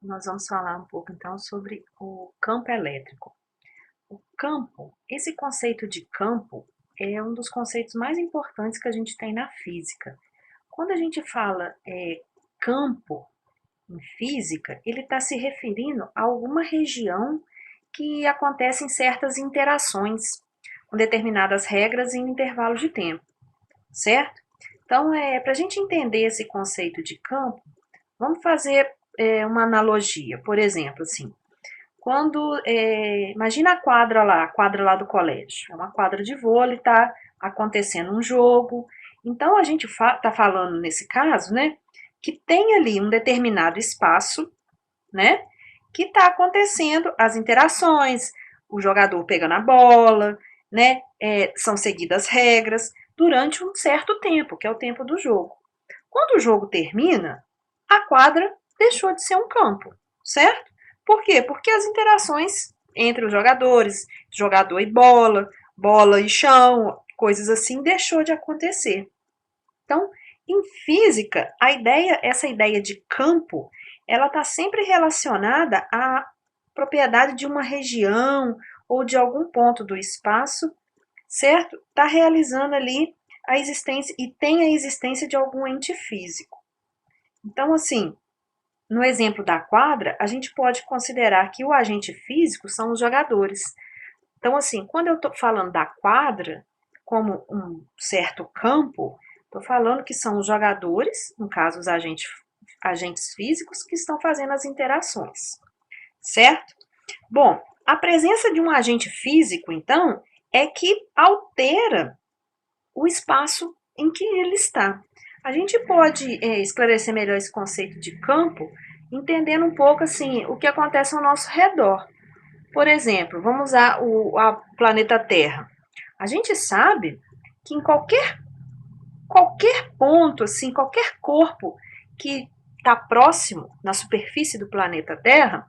Nós vamos falar um pouco então sobre o campo elétrico. O campo, esse conceito de campo é um dos conceitos mais importantes que a gente tem na física. Quando a gente fala campo em física, ele está se referindo a alguma região que acontecem certas interações com determinadas regras em um intervalo de tempo, certo? Então, para a gente entender esse conceito de campo, vamos fazer uma analogia. Por exemplo, assim, quando imagina a quadra lá do colégio, é uma quadra de vôlei, está acontecendo um jogo. Então a gente está falando nesse caso, né, que tem ali um determinado espaço, né, que está acontecendo as interações, o jogador pegando a bola, né, são seguidas regras durante um certo tempo, que é o tempo do jogo. Quando o jogo termina, a quadra deixou de ser um campo, certo? Por quê? Porque as interações entre os jogadores, jogador e bola, bola e chão, coisas assim, deixou de acontecer. Então, em física, essa ideia de campo, ela está sempre relacionada à propriedade de uma região ou de algum ponto do espaço, certo? Está realizando ali a existência e tem a existência de algum ente físico. Então, assim, no exemplo da quadra, a gente pode considerar que o agente físico são os jogadores. Então, assim, quando eu estou falando da quadra como um certo campo, estou falando que são os jogadores, no caso os agentes físicos, que estão fazendo as interações, certo? Bom, a presença de um agente físico, então, é que altera o espaço em que ele está. A gente pode esclarecer melhor esse conceito de campo, entendendo um pouco assim o que acontece ao nosso redor. Por exemplo, vamos usar o planeta Terra. A gente sabe que em qualquer ponto, assim, qualquer corpo que está próximo na superfície do planeta Terra,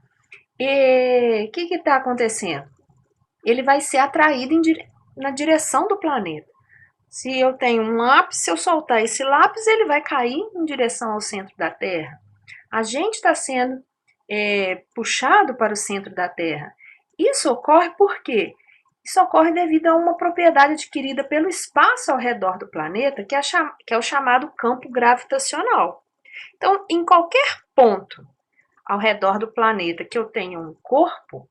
o que está acontecendo? Ele vai ser atraído na direção do planeta. Se eu tenho um lápis, se eu soltar esse lápis, ele vai cair em direção ao centro da Terra. A gente está sendo puxado para o centro da Terra. Isso ocorre por quê? Isso ocorre devido a uma propriedade adquirida pelo espaço ao redor do planeta, que é o chamado campo gravitacional. Então, em qualquer ponto ao redor do planeta que eu tenha um corpo,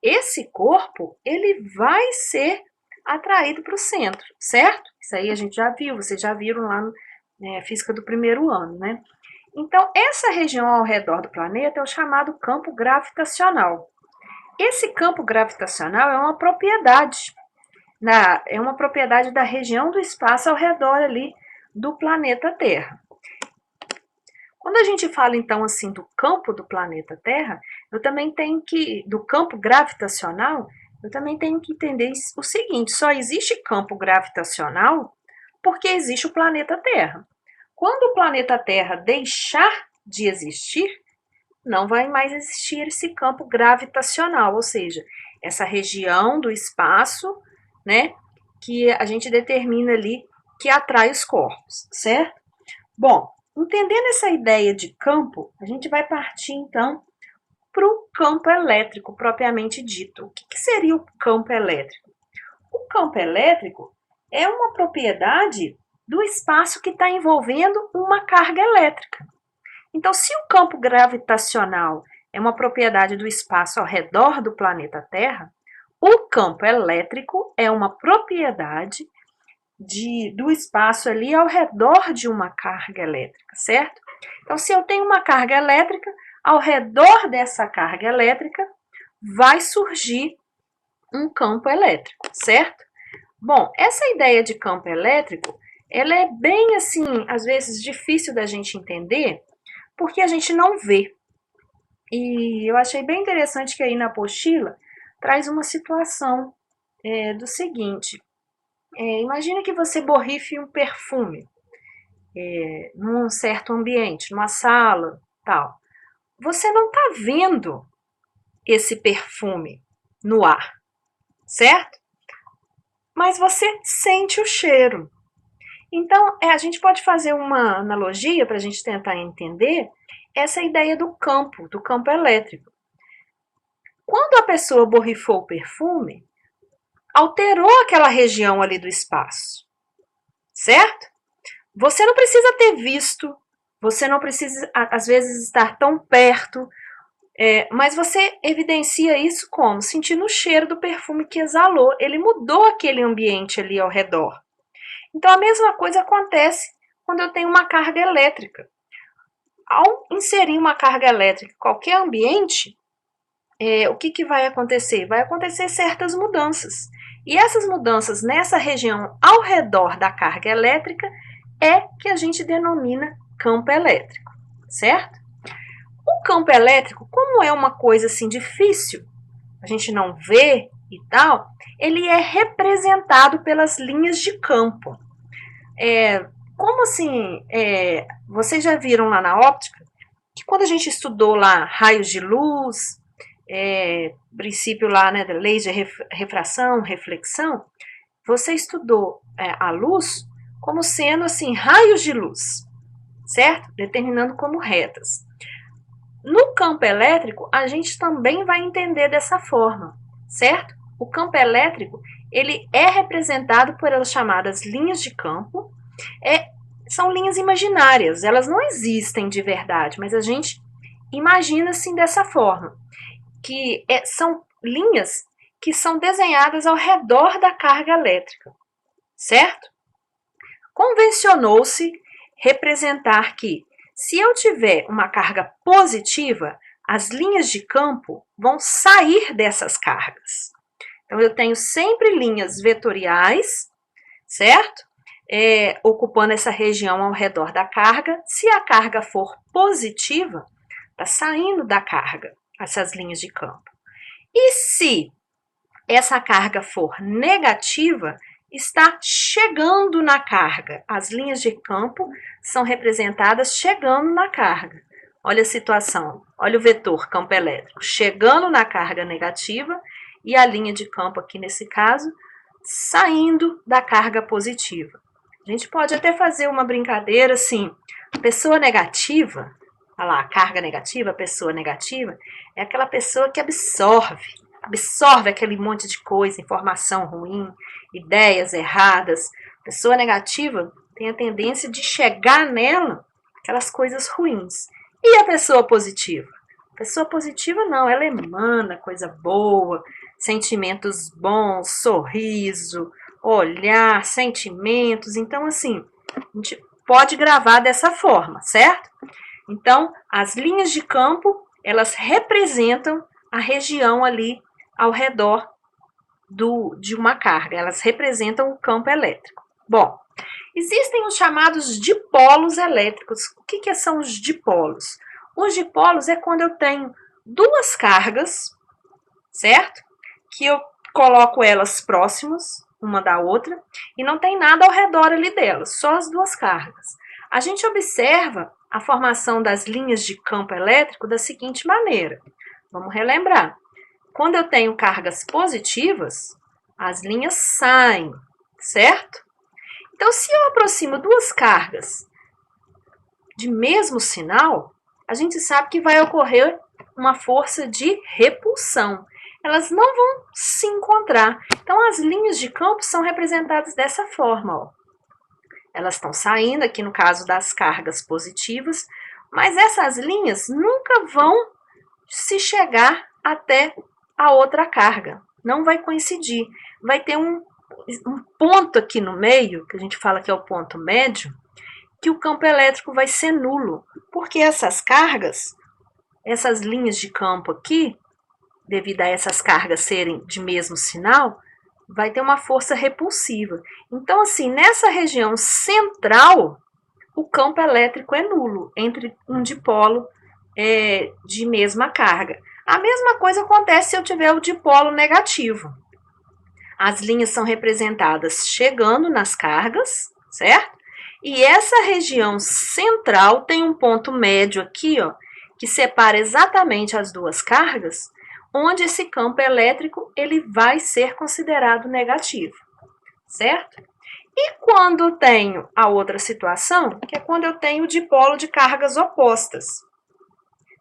esse corpo ele vai ser atraído para o centro, certo? Isso aí a gente já viu, vocês já viram lá no física do primeiro ano, né? Então, essa região ao redor do planeta é o chamado campo gravitacional. Esse campo gravitacional é uma propriedade da região do espaço ao redor ali do planeta Terra. Quando a gente fala então assim do campo do planeta Terra, eu também tenho que do campo gravitacional, eu também tenho que entender o seguinte: só existe campo gravitacional porque existe o planeta Terra. Quando o planeta Terra deixar de existir, não vai mais existir esse campo gravitacional, ou seja, essa região do espaço, né, que a gente determina ali que atrai os corpos, certo? Bom, entendendo essa ideia de campo, a gente vai partir então para o campo elétrico propriamente dito. O que seria o campo elétrico? O campo elétrico é uma propriedade do espaço que está envolvendo uma carga elétrica. Então, se o campo gravitacional é uma propriedade do espaço ao redor do planeta Terra, o campo elétrico é uma propriedade do espaço ali ao redor de uma carga elétrica, certo? Então, se eu tenho uma carga elétrica, ao redor dessa carga elétrica vai surgir um campo elétrico, certo? Bom, essa ideia de campo elétrico, ela é bem assim, às vezes difícil da gente entender, porque a gente não vê. E eu achei bem interessante que aí na apostila traz uma situação do seguinte: imagina que você borrife um perfume num certo ambiente, numa sala, tal. Você não está vendo esse perfume no ar, certo? Mas você sente o cheiro. Então, a gente pode fazer uma analogia para a gente tentar entender. essa ideia do campo elétrico. Quando a pessoa borrifou o perfume, alterou aquela região ali do espaço, certo? Você não precisa ter visto, você não precisa, às vezes, estar tão perto, mas você evidencia isso como? Sentindo o cheiro do perfume que exalou, ele mudou aquele ambiente ali ao redor. Então, a mesma coisa acontece quando eu tenho uma carga elétrica. Ao inserir uma carga elétrica em qualquer ambiente, o que vai acontecer? Vai acontecer certas mudanças. E essas mudanças nessa região ao redor da carga elétrica é que a gente denomina campo elétrico, certo? O campo elétrico, como é uma coisa assim difícil, a gente não vê e tal, ele é representado pelas linhas de campo. Como assim, vocês já viram lá na óptica, que quando a gente estudou lá raios de luz, princípio lá, né, da lei de refração, reflexão, você estudou a luz como sendo assim raios de luz, certo? Determinando como retas. No campo elétrico, a gente também vai entender dessa forma, certo? O campo elétrico, ele é representado pelas chamadas linhas de campo. São linhas imaginárias, elas não existem de verdade, mas a gente imagina assim dessa forma, que são linhas que são desenhadas ao redor da carga elétrica, certo? Convencionou-se representar que, se eu tiver uma carga positiva, as linhas de campo vão sair dessas cargas. Então, eu tenho sempre linhas vetoriais, certo? Ocupando essa região ao redor da carga. Se a carga for positiva, está saindo da carga essas linhas de campo. E se essa carga for negativa, está chegando na carga. As linhas de campo são representadas chegando na carga. Olha a situação, olha o vetor campo elétrico, chegando na carga negativa e a linha de campo aqui nesse caso, saindo da carga positiva. A gente pode até fazer uma brincadeira assim, pessoa negativa, olha lá, carga negativa, pessoa negativa, é aquela pessoa que absorve aquele monte de coisa, informação ruim, ideias erradas. Pessoa negativa tem a tendência de chegar nela aquelas coisas ruins. E a pessoa positiva? A pessoa positiva não, ela emana coisa boa, sentimentos bons, sorriso, olhar, sentimentos. Então, assim, a gente pode gravar dessa forma, certo? Então, as linhas de campo, elas representam a região ali ao redor de uma carga, elas representam o campo elétrico. Bom, existem os chamados dipolos elétricos. O que são os dipolos? Os dipolos é quando eu tenho duas cargas, certo? Que eu coloco elas próximas uma da outra e não tem nada ao redor ali delas, só as duas cargas. A gente observa a formação das linhas de campo elétrico da seguinte maneira. Vamos relembrar. Quando eu tenho cargas positivas, as linhas saem, certo? Então, se eu aproximo duas cargas de mesmo sinal, a gente sabe que vai ocorrer uma força de repulsão. Elas não vão se encontrar. Então, as linhas de campo são representadas dessa forma, ó. Elas estão saindo, aqui no caso das cargas positivas, mas essas linhas nunca vão se chegar até a outra carga. Não vai coincidir. Vai ter um ponto aqui no meio, que a gente fala que é o ponto médio, que o campo elétrico vai ser nulo, porque essas cargas, essas linhas de campo aqui, devido a essas cargas serem de mesmo sinal, vai ter uma força repulsiva. Então, assim, nessa região central, o campo elétrico é nulo entre um dipolo de mesma carga. A mesma coisa acontece se eu tiver o dipolo negativo. As linhas são representadas chegando nas cargas, certo? E essa região central tem um ponto médio aqui, ó, que separa exatamente as duas cargas, onde esse campo elétrico ele vai ser considerado negativo, certo? E quando tenho a outra situação, que é quando eu tenho o dipolo de cargas opostas.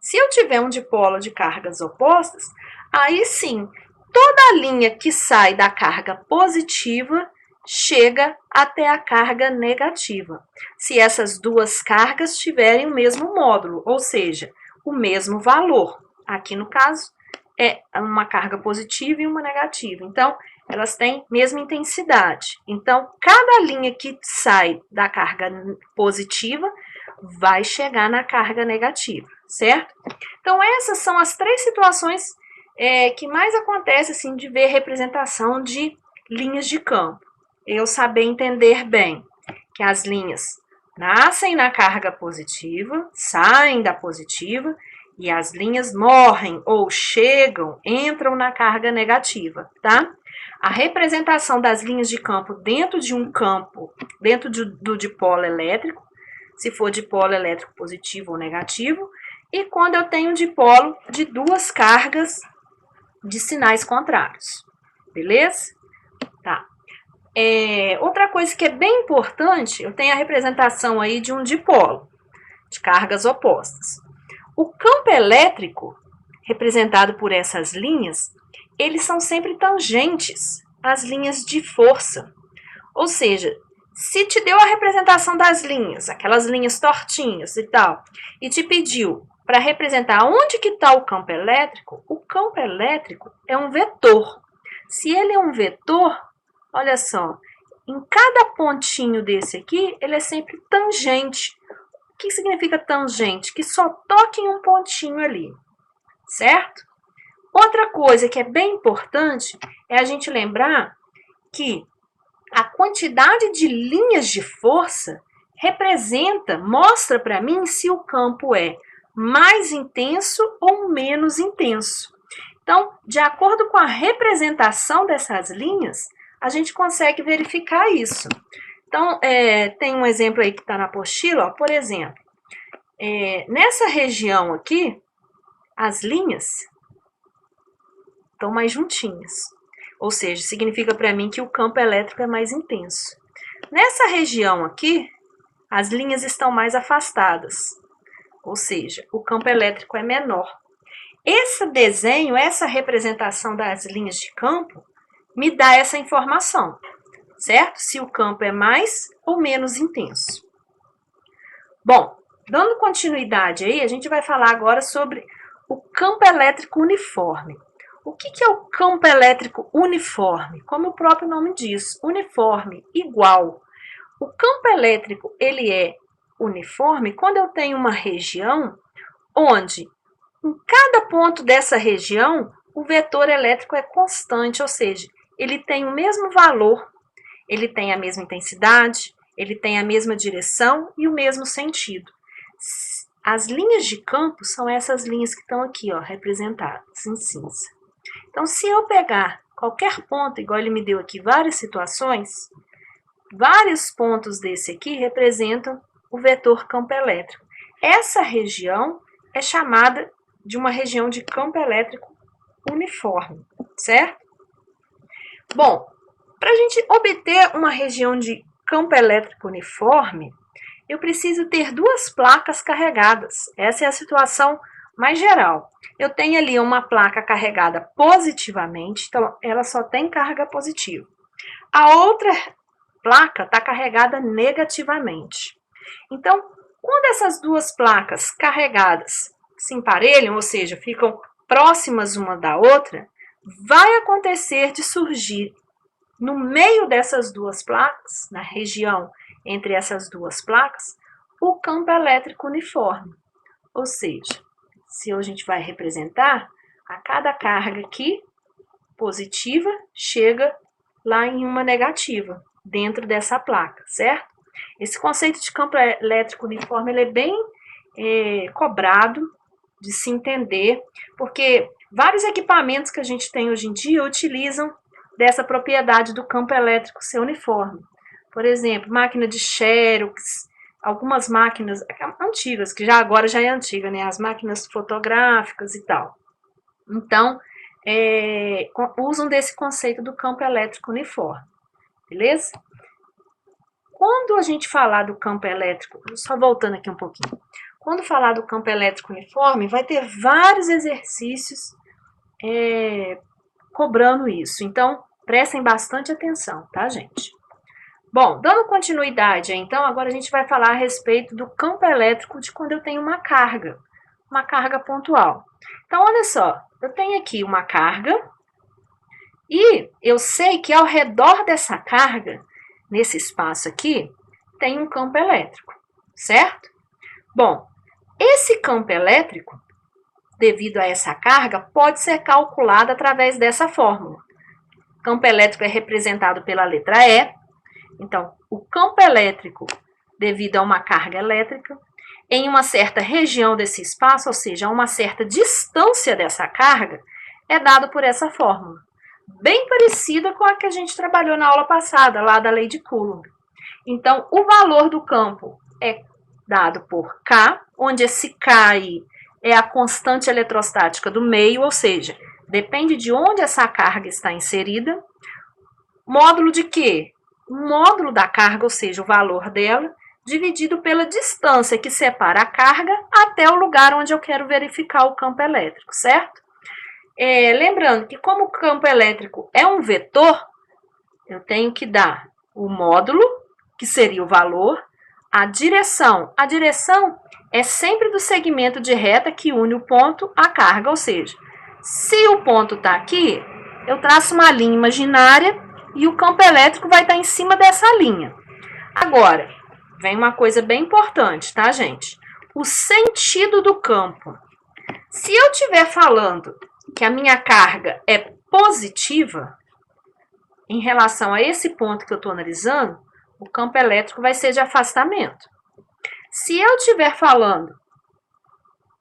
Se eu tiver um dipolo de cargas opostas, aí sim, toda a linha que sai da carga positiva chega até a carga negativa. Se essas duas cargas tiverem o mesmo módulo, ou seja, o mesmo valor. Aqui no caso, é uma carga positiva e uma negativa. Então, elas têm mesma intensidade. Então, cada linha que sai da carga positiva vai chegar na carga negativa, certo? Então, essas são as três situações que mais acontece assim, de ver representação de linhas de campo. Eu saber entender bem que as linhas nascem na carga positiva, saem da positiva, e as linhas morrem ou chegam, entram na carga negativa, tá? A representação das linhas de campo dentro de um campo, dentro do dipolo elétrico, se for dipolo elétrico positivo ou negativo, e quando eu tenho um dipolo de duas cargas de sinais contrários, beleza? Tá. Outra coisa que é bem importante, eu tenho a representação aí de um dipolo, de cargas opostas. O campo elétrico, representado por essas linhas, eles são sempre tangentes às linhas de força. Ou seja, se te deu a representação das linhas, aquelas linhas tortinhas e tal, e te pediu para representar onde que está o campo elétrico é um vetor. Se ele é um vetor, olha só, em cada pontinho desse aqui, ele é sempre tangente. O que significa tangente? Que só toca em um pontinho ali, certo? Outra coisa que é bem importante é a gente lembrar que a quantidade de linhas de força mostra para mim se o campo é mais intenso ou menos intenso. Então, de acordo com a representação dessas linhas, a gente consegue verificar isso. Então, tem um exemplo aí que está na apostila, ó, por exemplo, nessa região aqui, as linhas estão mais juntinhas, ou seja, significa para mim que o campo elétrico é mais intenso. Nessa região aqui, as linhas estão mais afastadas, ou seja, o campo elétrico é menor. Esse desenho, essa representação das linhas de campo, me dá essa informação, certo? Se o campo é mais ou menos intenso. Bom, dando continuidade aí, a gente vai falar agora sobre o campo elétrico uniforme. O que é o campo elétrico uniforme? Como o próprio nome diz, uniforme, igual. O campo elétrico, ele é uniforme quando eu tenho uma região onde, em cada ponto dessa região, o vetor elétrico é constante, ou seja, ele tem o mesmo valor, ele tem a mesma intensidade, ele tem a mesma direção e o mesmo sentido. As linhas de campo são essas linhas que estão aqui, ó, representadas em cinza. Então, se eu pegar qualquer ponto, igual ele me deu aqui várias situações, vários pontos desse aqui representam o vetor campo elétrico. Essa região é chamada de uma região de campo elétrico uniforme, certo? Bom, para a gente obter uma região de campo elétrico uniforme, eu preciso ter duas placas carregadas. Essa é a situação mais geral. Eu tenho ali uma placa carregada positivamente, então ela só tem carga positiva. A outra placa está carregada negativamente. Então, quando essas duas placas carregadas se emparelham, ou seja, ficam próximas uma da outra, vai acontecer de surgir no meio dessas duas placas, na região entre essas duas placas, o campo elétrico uniforme. Ou seja, se a gente vai representar, a cada carga aqui, positiva, chega lá em uma negativa, dentro dessa placa, certo? Esse conceito de campo elétrico uniforme ele é bem cobrado de se entender, porque vários equipamentos que a gente tem hoje em dia utilizam dessa propriedade do campo elétrico ser uniforme. Por exemplo, máquina de Xerox, algumas máquinas antigas, que agora já é antiga, né? As máquinas fotográficas e tal. Então, usam desse conceito do campo elétrico uniforme, beleza? Quando a gente falar do campo elétrico, só voltando aqui um pouquinho, quando falar do campo elétrico uniforme, vai ter vários exercícios cobrando isso. Então, prestem bastante atenção, tá, gente? Bom, dando continuidade, então, agora a gente vai falar a respeito do campo elétrico de quando eu tenho uma carga pontual. Então, olha só, eu tenho aqui uma carga e eu sei que ao redor dessa carga, nesse espaço aqui, tem um campo elétrico, certo? Bom, esse campo elétrico, devido a essa carga, pode ser calculado através dessa fórmula. O campo elétrico é representado pela letra E. Então, o campo elétrico, devido a uma carga elétrica, em uma certa região desse espaço, ou seja, a uma certa distância dessa carga, é dado por essa fórmula. Bem parecida com a que a gente trabalhou na aula passada, lá da lei de Coulomb. Então, o valor do campo é dado por K, onde esse K aí é a constante eletrostática do meio, ou seja, depende de onde essa carga está inserida. Módulo de quê? O módulo da carga, ou seja, o valor dela, dividido pela distância que separa a carga até o lugar onde eu quero verificar o campo elétrico, certo? Lembrando que como o campo elétrico é um vetor, eu tenho que dar o módulo, que seria o valor, a direção. A direção é sempre do segmento de reta que une o ponto à carga, ou seja, se o ponto está aqui, eu traço uma linha imaginária e o campo elétrico vai estar em cima dessa linha. Agora, vem uma coisa bem importante, tá, gente? O sentido do campo. Se eu estiver falando que a minha carga é positiva, em relação a esse ponto que eu estou analisando, o campo elétrico vai ser de afastamento. Se eu estiver falando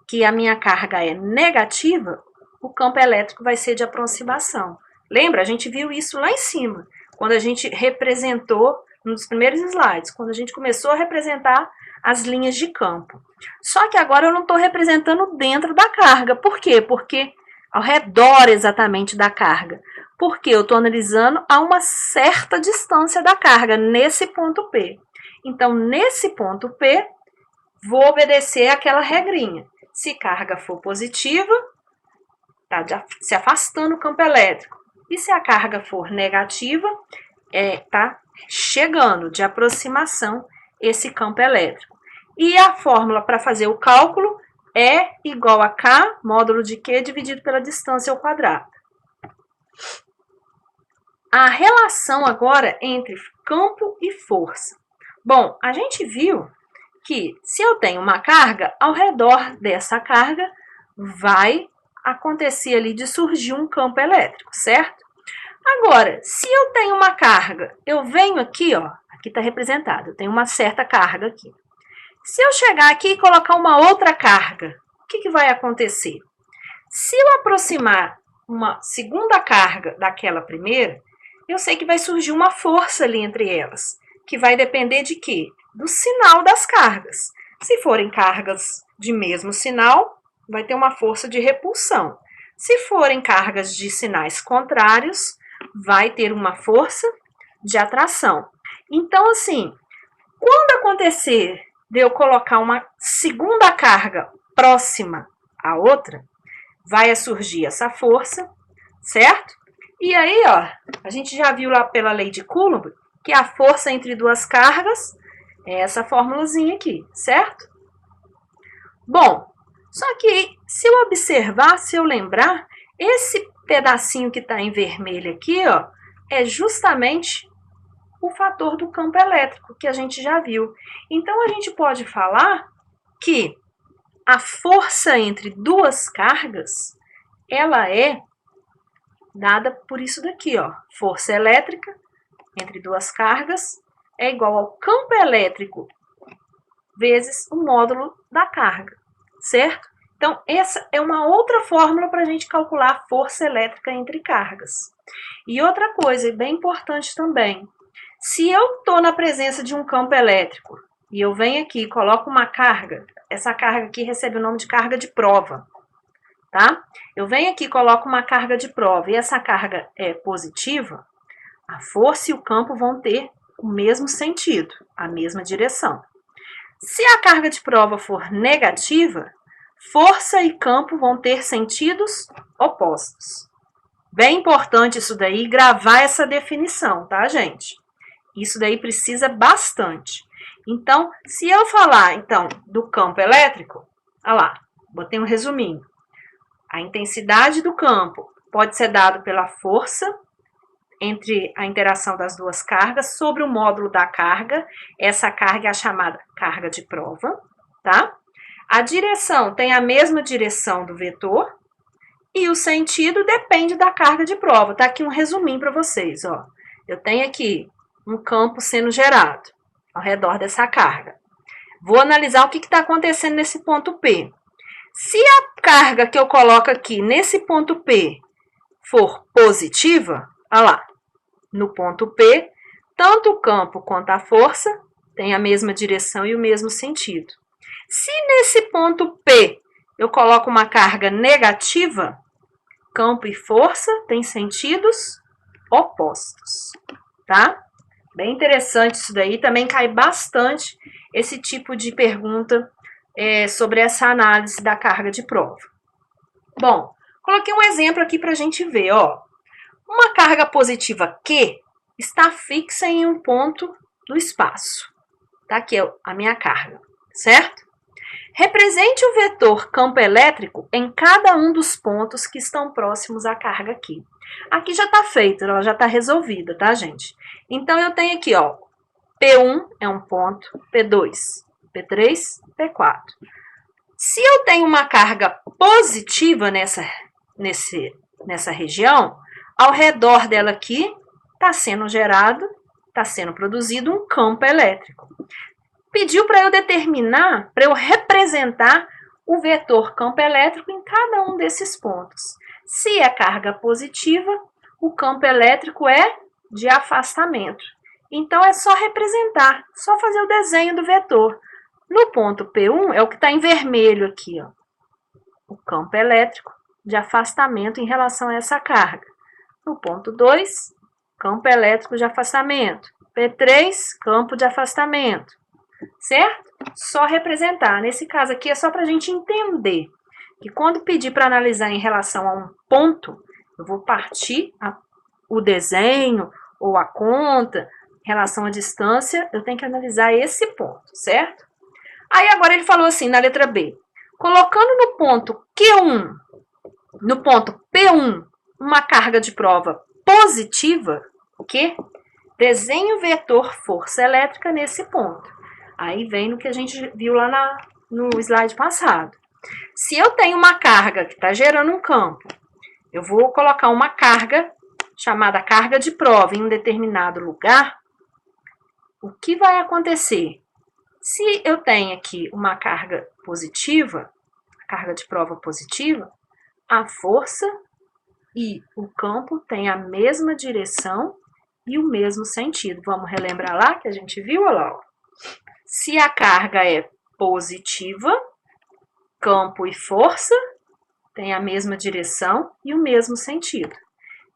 que a minha carga é negativa, o campo elétrico vai ser de aproximação. Lembra? A gente viu isso lá em cima, quando a gente representou, nos primeiros slides, quando a gente começou a representar as linhas de campo. Só que agora eu não estou representando dentro da carga. Por quê? Porque ao redor exatamente da carga. Porque eu estou analisando a uma certa distância da carga, nesse ponto P. Então, nesse ponto P, vou obedecer aquela regrinha. Se carga for positiva, está se afastando o campo elétrico. E se a carga for negativa, está chegando de aproximação esse campo elétrico. E a fórmula para fazer o cálculo é igual a K, módulo de Q, dividido pela distância ao quadrado. A relação agora entre campo e força. Bom, a gente viu que se eu tenho uma carga, ao redor dessa carga vai acontecer ali de surgir um campo elétrico, certo? Agora, se eu tenho uma carga, eu venho aqui, ó, aqui está representado, eu tenho uma certa carga aqui. Se eu chegar aqui e colocar uma outra carga, o que vai acontecer? Se eu aproximar uma segunda carga daquela primeira, eu sei que vai surgir uma força ali entre elas, que vai depender de quê? Do sinal das cargas. Se forem cargas de mesmo sinal, vai ter uma força de repulsão. Se forem cargas de sinais contrários, vai ter uma força de atração. Então, assim, quando acontecer de eu colocar uma segunda carga próxima à outra, vai surgir essa força, certo? E aí, ó, a gente já viu lá pela lei de Coulomb que a força entre duas cargas é essa formulazinha aqui, certo? Bom, só que se eu observar, se eu lembrar, esse pedacinho que está em vermelho aqui, ó, é justamente o fator do campo elétrico que a gente já viu. Então, a gente pode falar que a força entre duas cargas, ela é dada por isso daqui, ó. Força elétrica entre duas cargas é igual ao campo elétrico vezes o módulo da carga, certo? Então, essa é uma outra fórmula para a gente calcular a força elétrica entre cargas. E outra coisa, bem importante também, se eu estou na presença de um campo elétrico e eu venho aqui e coloco uma carga, essa carga aqui recebe o nome de carga de prova, tá? Eu venho aqui e coloco uma carga de prova e essa carga é positiva, a força e o campo vão ter o mesmo sentido, a mesma direção. Se a carga de prova for negativa, força e campo vão ter sentidos opostos. Bem importante isso daí, gravar essa definição, tá, gente? Isso daí precisa bastante. Então, se eu falar, então, do campo elétrico, olha lá, botei um resuminho. A intensidade do campo pode ser dado pela força entre a interação das duas cargas sobre o módulo da carga. Essa carga é a chamada carga de prova, tá? A direção tem a mesma direção do vetor e o sentido depende da carga de prova. Tá aqui um resuminho para vocês, ó. Eu tenho aqui um campo sendo gerado ao redor dessa carga. Vou analisar o que está acontecendo nesse ponto P. Se a carga que eu coloco aqui nesse ponto P for positiva, olha lá, no ponto P, tanto o campo quanto a força têm a mesma direção e o mesmo sentido. Se nesse ponto P eu coloco uma carga negativa, campo e força têm sentidos opostos, tá? Bem interessante isso daí, também cai bastante esse tipo de pergunta sobre essa análise da carga de prova. Bom, coloquei um exemplo aqui para a gente ver, ó. Uma carga positiva Q está fixa em um ponto do espaço. Tá aqui a minha carga, certo? Represente o vetor campo elétrico em cada um dos pontos que estão próximos à carga aqui. Aqui já está feito, ela já está resolvida, tá, gente? Então, eu tenho aqui, ó, P1 é um ponto, P2, P3, P4. Se eu tenho uma carga positiva nessa região, ao redor dela aqui está sendo gerado, está sendo produzido um campo elétrico. Pediu para eu determinar, para eu representar o vetor campo elétrico em cada um desses pontos. Se é carga positiva, o campo elétrico é de afastamento. Então, é só representar, só fazer o desenho do vetor. No ponto P1, é o que está em vermelho aqui, ó, o campo elétrico de afastamento em relação a essa carga. No ponto 2, campo elétrico de afastamento. P3, campo de afastamento. Certo? Só representar. Nesse caso aqui é só para a gente entender que quando pedir para analisar em relação a um ponto, eu vou partir o desenho ou a conta em relação à distância, eu tenho que analisar esse ponto, certo? Aí agora ele falou assim, na letra B, colocando no ponto Q1, no ponto P1, uma carga de prova positiva, Q, desenhe o vetor força elétrica nesse ponto. Aí vem no que a gente viu lá no slide passado. Se eu tenho uma carga que está gerando um campo, eu vou colocar uma carga chamada carga de prova em um determinado lugar, o que vai acontecer? Se eu tenho aqui uma carga positiva, carga de prova positiva, a força e o campo têm a mesma direção e o mesmo sentido. Vamos relembrar lá que a gente viu, olha lá, ó. Se a carga é positiva, campo e força têm a mesma direção e o mesmo sentido.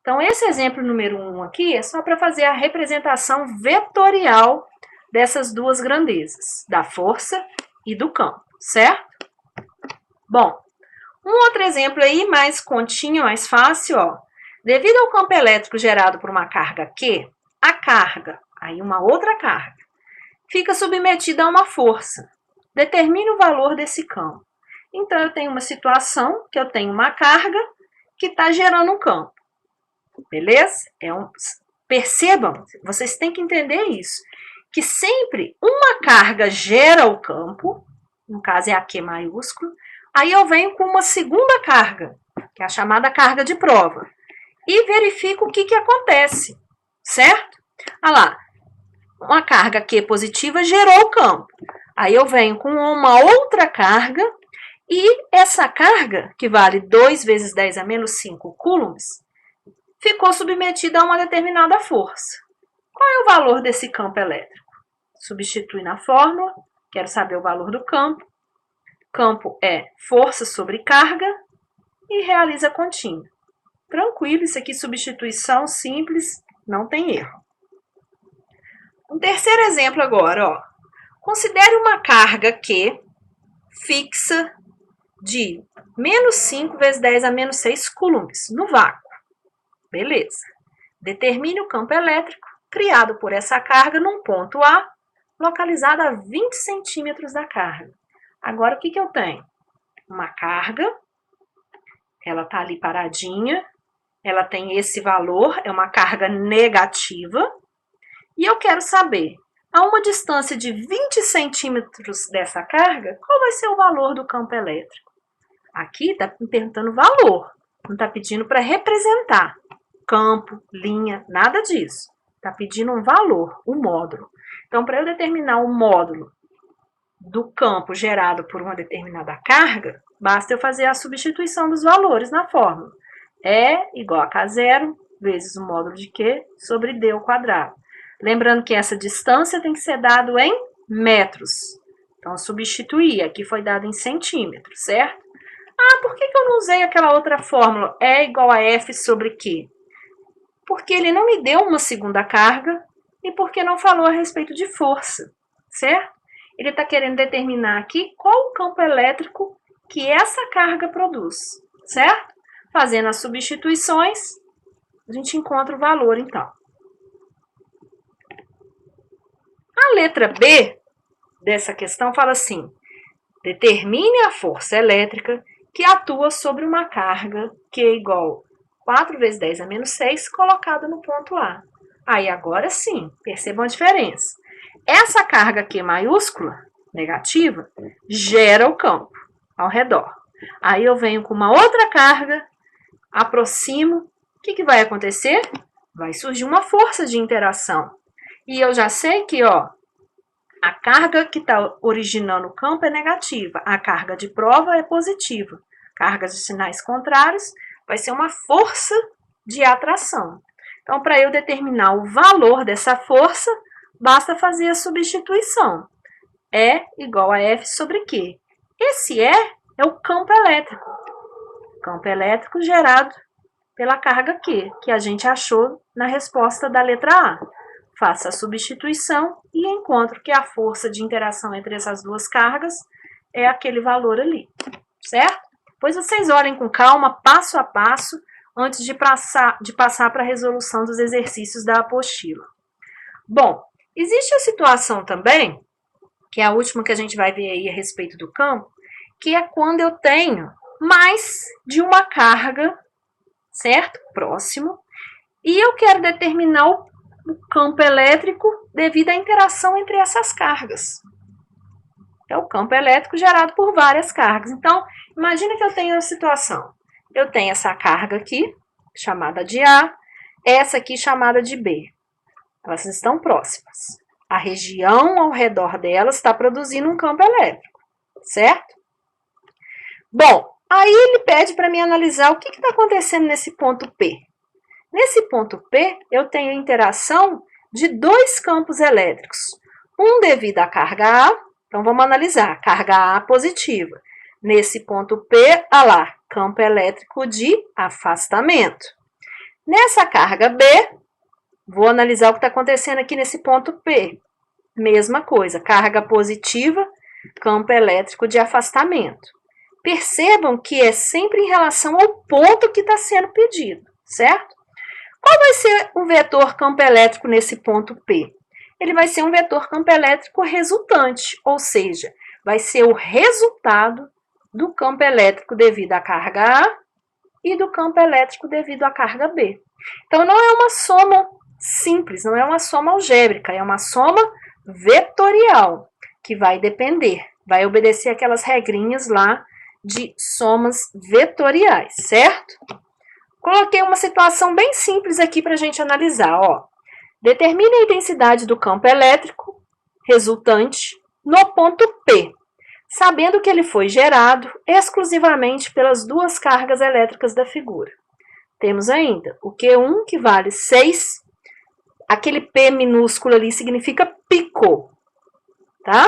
Então, esse exemplo número 1 aqui é só para fazer a representação vetorial dessas duas grandezas, da força e do campo, certo? Bom, um outro exemplo aí, mais continho, mais fácil, ó. Devido ao campo elétrico gerado por uma carga Q, a carga, aí uma outra carga, fica submetida a uma força. Determine o valor desse campo. Então, eu tenho uma situação que eu tenho uma carga que está gerando um campo. Beleza? Percebam, vocês têm que entender isso, que sempre uma carga gera o campo, no caso é a Q maiúsculo, aí eu venho com uma segunda carga, que é a chamada carga de prova, e verifico o que acontece, certo? Olha lá, uma carga Q positiva gerou o campo. Aí eu venho com uma outra carga e essa carga, que vale 2 vezes 10 a menos 5 coulombs, ficou submetida a uma determinada força. Qual é o valor desse campo elétrico? Substitui na fórmula, quero saber o valor do campo. Campo é força sobre carga e realiza a continha. Tranquilo, isso aqui substituição simples, não tem erro. Um terceiro exemplo agora, ó. Considere uma carga Q fixa de menos 5 vezes 10 a menos 6 coulombs no vácuo. Beleza. Determine o campo elétrico criado por essa carga num ponto A, localizado a 20 centímetros da carga. Agora, o que eu tenho? Uma carga, ela está ali paradinha, ela tem esse valor, é uma carga negativa, e eu quero saber, a uma distância de 20 centímetros dessa carga, qual vai ser o valor do campo elétrico? Aqui está me perguntando valor, não está pedindo para representar campo, linha, nada disso. Está pedindo um valor, um módulo. Então, para eu determinar o módulo do campo gerado por uma determinada carga, basta eu fazer a substituição dos valores na fórmula. E igual a K0 vezes o módulo de Q sobre D ao quadrado. Lembrando que essa distância tem que ser dado em metros. Então, substituir, aqui foi dado em centímetros, certo? Por que eu não usei aquela outra fórmula? E igual a F sobre Q? Porque ele não me deu uma segunda carga e porque não falou a respeito de força, certo? Ele está querendo determinar aqui qual o campo elétrico que essa carga produz, certo? Fazendo as substituições, a gente encontra o valor, então. A letra B dessa questão fala assim: determine a força elétrica que atua sobre uma carga Q igual 4 vezes 10 a menos 6, colocada no ponto A. Aí, agora sim, percebam a diferença. Essa carga Q maiúscula, negativa, gera o campo ao redor. Aí eu venho com uma outra carga, aproximo, o que vai acontecer? Vai surgir uma força de interação. E eu já sei que, a carga que está originando o campo é negativa, a carga de prova é positiva. Cargas de sinais contrários vai ser uma força de atração. Então, para eu determinar o valor dessa força, basta fazer a substituição. E igual a F sobre Q. Esse é o campo elétrico. Campo elétrico gerado pela carga Q, que a gente achou na resposta da letra A. Faça a substituição e encontro que a força de interação entre essas duas cargas é aquele valor ali, certo? Depois vocês olhem com calma, passo a passo, antes de passar para a resolução dos exercícios da apostila. Bom, existe a situação também, que é a última que a gente vai ver aí a respeito do campo, que é quando eu tenho mais de uma carga, certo? Próximo, e eu quero determinar o campo elétrico devido à interação entre essas cargas. É o campo elétrico gerado por várias cargas. Então, imagina que eu tenho a situação. Eu tenho essa carga aqui, chamada de A, essa aqui chamada de B. Elas estão próximas. A região ao redor delas está produzindo um campo elétrico, certo? Bom, aí ele pede para mim analisar o que está acontecendo nesse ponto P. Nesse ponto P, eu tenho a interação de dois campos elétricos. Um devido à carga A, então vamos analisar, carga A positiva. Nesse ponto P, olha lá, campo elétrico de afastamento. Nessa carga B, vou analisar o que está acontecendo aqui nesse ponto P. Mesma coisa, carga positiva, campo elétrico de afastamento. Percebam que é sempre em relação ao ponto que está sendo pedido, certo? Qual vai ser o vetor campo elétrico nesse ponto P? Ele vai ser um vetor campo elétrico resultante, ou seja, vai ser o resultado do campo elétrico devido à carga A e do campo elétrico devido à carga B. Então, não é uma soma simples, não é uma soma algébrica, é uma soma vetorial, que vai depender, vai obedecer aquelas regrinhas lá de somas vetoriais, certo? Coloquei uma situação bem simples aqui para a gente analisar, Determine a intensidade do campo elétrico resultante no ponto P, sabendo que ele foi gerado exclusivamente pelas duas cargas elétricas da figura. Temos ainda o Q1, que vale 6, aquele P minúsculo ali significa pico, tá?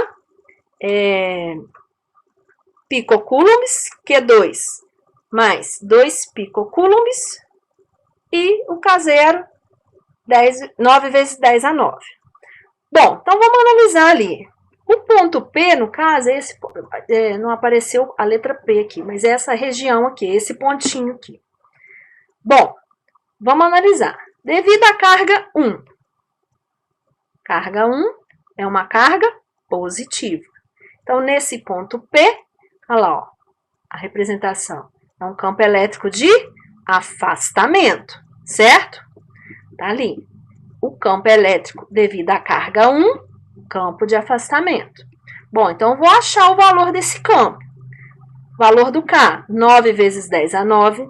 Picocoulombs, Q2, mais 2 picocoulombs, e o K0, 9 vezes 10 a 9. Bom, então vamos analisar ali. O ponto P, no caso, não apareceu a letra P aqui, mas é essa região aqui, esse pontinho aqui. Bom, vamos analisar. Devido à carga 1. Carga 1 é uma carga positiva. Então, nesse ponto P, olha lá, ó, a representação é um campo elétrico de afastamento, certo? Tá ali. O campo elétrico devido à carga 1, campo de afastamento. Bom, então eu vou achar o valor desse campo. Valor do K, 9 vezes 10 a 9.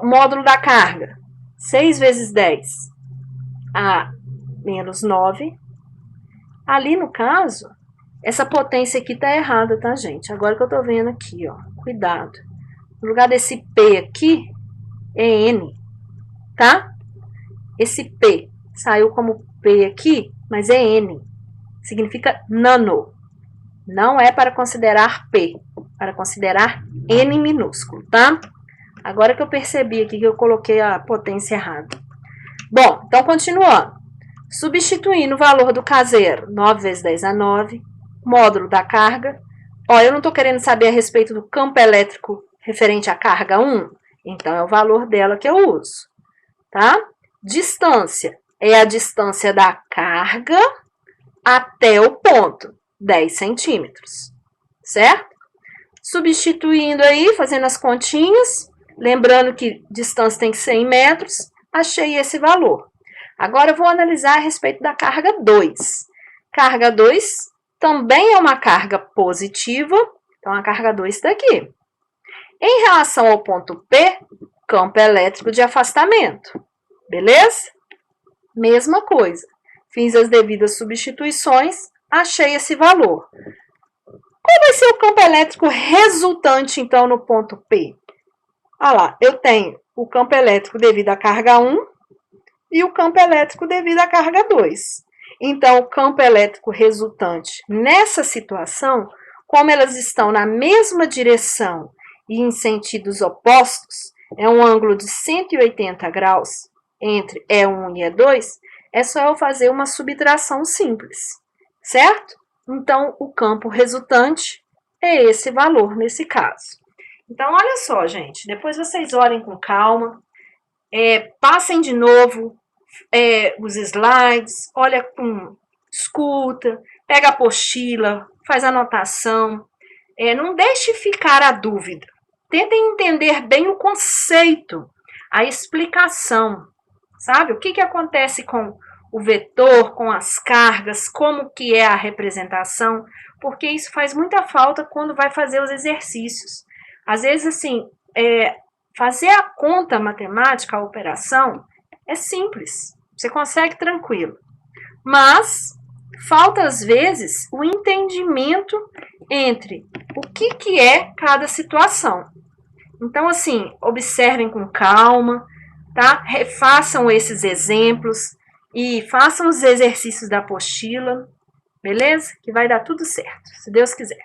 Módulo da carga, 6 vezes 10 a menos 9. Ali, no caso, essa potência aqui tá errada, tá, gente? Agora que eu tô vendo aqui, ó, cuidado. No lugar desse P aqui, é N, tá? Esse P saiu como P aqui, mas é N. Significa nano. Não é para considerar P, para considerar N minúsculo, tá? Agora que eu percebi aqui que eu coloquei a potência errada. Bom, então continuando. Substituindo o valor do K0, 9 vezes 10 a 9, módulo da carga. Ó, eu não estou querendo saber a respeito do campo elétrico referente à carga 1, então é o valor dela que eu uso, tá? Distância é a distância da carga até o ponto, 10 centímetros, certo? Substituindo aí, fazendo as continhas, lembrando que distância tem que ser em metros, achei esse valor. Agora eu vou analisar a respeito da carga 2. Carga 2 também é uma carga positiva, então a carga 2 está aqui. Em relação ao ponto P, campo elétrico de afastamento, beleza? Mesma coisa, fiz as devidas substituições, achei esse valor. Qual vai ser o campo elétrico resultante, então, no ponto P? Olha lá, eu tenho o campo elétrico devido à carga 1, e o campo elétrico devido à carga 2. Então, o campo elétrico resultante nessa situação, como elas estão na mesma direção e em sentidos opostos, é um ângulo de 180 graus entre E1 e E2, é só eu fazer uma subtração simples, certo? Então, o campo resultante é esse valor nesse caso. Então, olha só, gente, depois vocês olhem com calma, passem de novo os slides, olha escuta, pega a apostila, faz anotação, não deixe ficar a dúvida. Tentem entender bem o conceito, a explicação, sabe? O que acontece com o vetor, com as cargas, como que é a representação, porque isso faz muita falta quando vai fazer os exercícios. Às vezes, assim, fazer a conta matemática, a operação, é simples, você consegue tranquilo. Mas falta, às vezes, o entendimento entre o que é cada situação. Então, assim, observem com calma, tá? Refaçam esses exemplos e façam os exercícios da apostila, beleza? Que vai dar tudo certo, se Deus quiser.